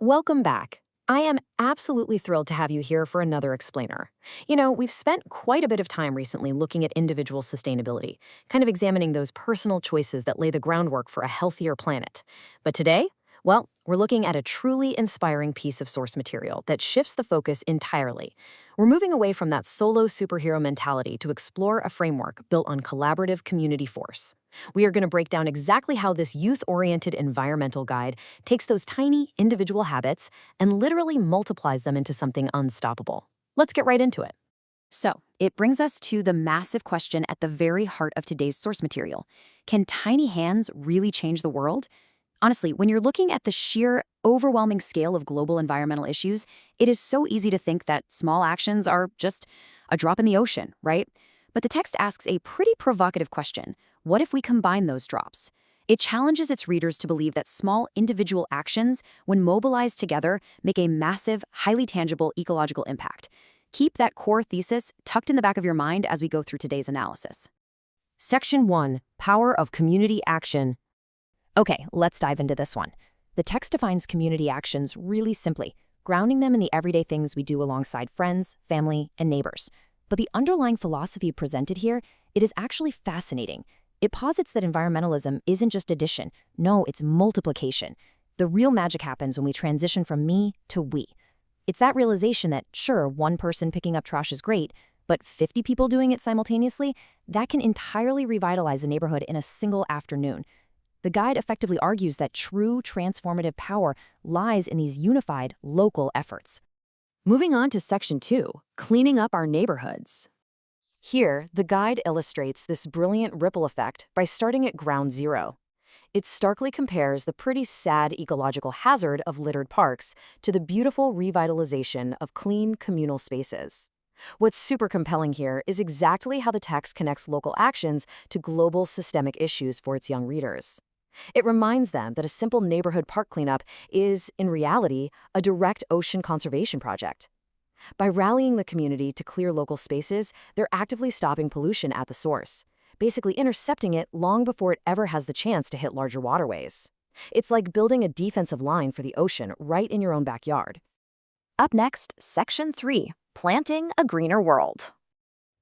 Welcome back. I am absolutely thrilled to have you here for another explainer. We've spent quite a bit of time recently looking at individual sustainability, kind of examining those personal choices that lay the groundwork for a healthier planet. But today, well, we're looking at a truly inspiring piece of source material that shifts the focus entirely. We're moving away from that solo superhero mentality to explore a framework built on collaborative community force. We are going to break down exactly how this youth-oriented environmental guide takes those tiny individual habits and literally multiplies them into something unstoppable. Let's get right into it. So, it brings us to the massive question at the very heart of today's source material. Can tiny hands really change the world? Honestly, when you're looking at the sheer, overwhelming scale of global environmental issues, it is so easy to think that small actions are just a drop in the ocean, right? But the text asks a pretty provocative question. What if we combine those drops? It challenges its readers to believe that small individual actions, when mobilized together, make a massive, highly tangible ecological impact. Keep that core thesis tucked in the back of your mind as we go through today's analysis. Section 1. Power of Community Action. Okay, let's dive into this one. The text defines community actions really simply, grounding them in the everyday things we do alongside friends, family, and neighbors. But the underlying philosophy presented here, it is actually fascinating. It posits that environmentalism isn't just addition. No, it's multiplication. The real magic happens when we transition from me to we. It's that realization that, sure, one person picking up trash is great, but 50 people doing it simultaneously, that can entirely revitalize a neighborhood in a single afternoon. The guide effectively argues that true transformative power lies in these unified, local efforts. Moving on to Section 2. Cleaning up our neighborhoods. Here, the guide illustrates this brilliant ripple effect by starting at ground zero. It starkly compares the pretty sad ecological hazard of littered parks to the beautiful revitalization of clean communal spaces. What's super compelling here is exactly how the text connects local actions to global systemic issues for its young readers. It reminds them that a simple neighborhood park cleanup is, in reality, a direct ocean conservation project. By rallying the community to clear local spaces, they're actively stopping pollution at the source, basically intercepting it long before it ever has the chance to hit larger waterways. It's like building a defensive line for the ocean right in your own backyard. Up next, Section 3, Planting a Greener World.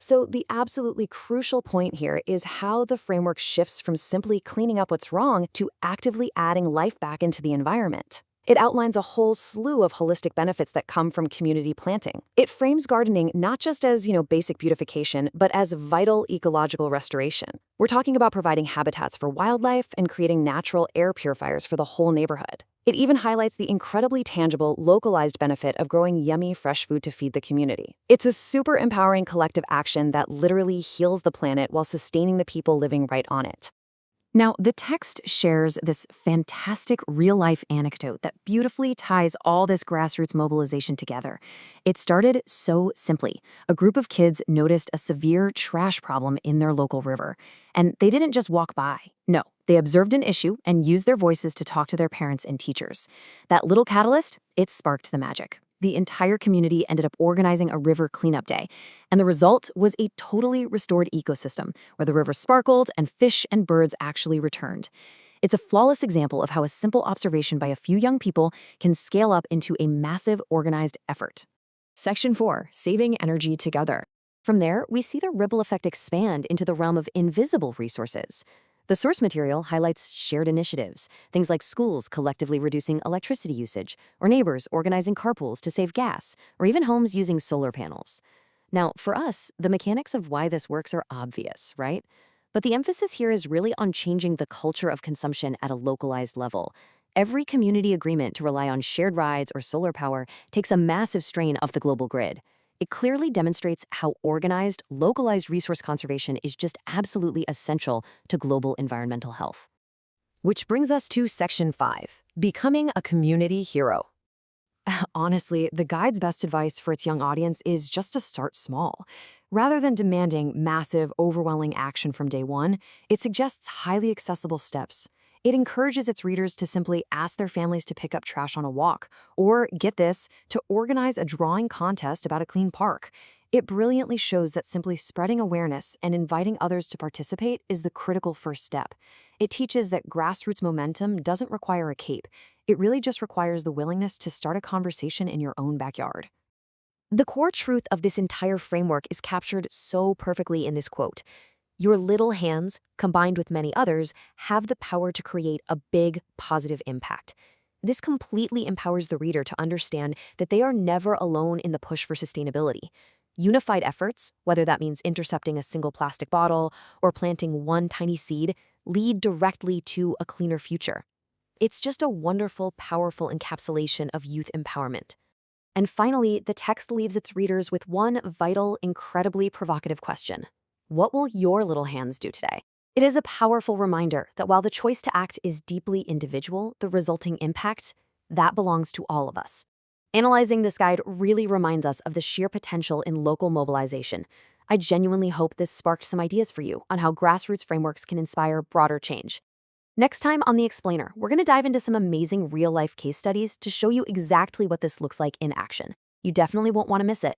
So the absolutely crucial point here is how the framework shifts from simply cleaning up what's wrong to actively adding life back into the environment. It outlines a whole slew of holistic benefits that come from community planting. It frames gardening not just as, basic beautification, but as vital ecological restoration. We're talking about providing habitats for wildlife and creating natural air purifiers for the whole neighborhood. It even highlights the incredibly tangible, localized benefit of growing yummy, fresh food to feed the community. It's a super empowering collective action that literally heals the planet while sustaining the people living right on it. Now, the text shares this fantastic real-life anecdote that beautifully ties all this grassroots mobilization together. It started so simply. A group of kids noticed a severe trash problem in their local river, and they didn't just walk by. No, they observed an issue and used their voices to talk to their parents and teachers. That little catalyst, it sparked the magic. The entire community ended up organizing a river cleanup day, and the result was a totally restored ecosystem where the river sparkled and fish and birds actually returned. It's a flawless example of how a simple observation by a few young people can scale up into a massive organized effort. Section 4. Saving energy together. From there, we see the ripple effect expand into the realm of invisible resources. The source material highlights shared initiatives, things like schools collectively reducing electricity usage, or neighbors organizing carpools to save gas, or even homes using solar panels. Now, for us, the mechanics of why this works are obvious, right? But the emphasis here is really on changing the culture of consumption at a localized level. Every community agreement to rely on shared rides or solar power takes a massive strain off the global grid. It clearly demonstrates how organized, localized resource conservation is just absolutely essential to global environmental health. Which brings us to Section 5, Becoming a Community Hero. Honestly, the guide's best advice for its young audience is just to start small. Rather than demanding massive, overwhelming action from day one, it suggests highly accessible steps. It encourages its readers to simply ask their families to pick up trash on a walk, or, get this, to organize a drawing contest about a clean park. It brilliantly shows that simply spreading awareness and inviting others to participate is the critical first step. It teaches that grassroots momentum doesn't require a cape. It really just requires the willingness to start a conversation in your own backyard. The core truth of this entire framework is captured so perfectly in this quote. Your little hands, combined with many others, have the power to create a big, positive impact. This completely empowers the reader to understand that they are never alone in the push for sustainability. Unified efforts, whether that means intercepting a single plastic bottle or planting one tiny seed, lead directly to a cleaner future. It's just a wonderful, powerful encapsulation of youth empowerment. And finally, the text leaves its readers with one vital, incredibly provocative question. What will your little hands do today? It is a powerful reminder that while the choice to act is deeply individual, the resulting impact, that belongs to all of us. Analyzing this guide really reminds us of the sheer potential in local mobilization. I genuinely hope this sparked some ideas for you on how grassroots frameworks can inspire broader change. Next time on The Explainer, we're going to dive into some amazing real-life case studies to show you exactly what this looks like in action. You definitely won't want to miss it.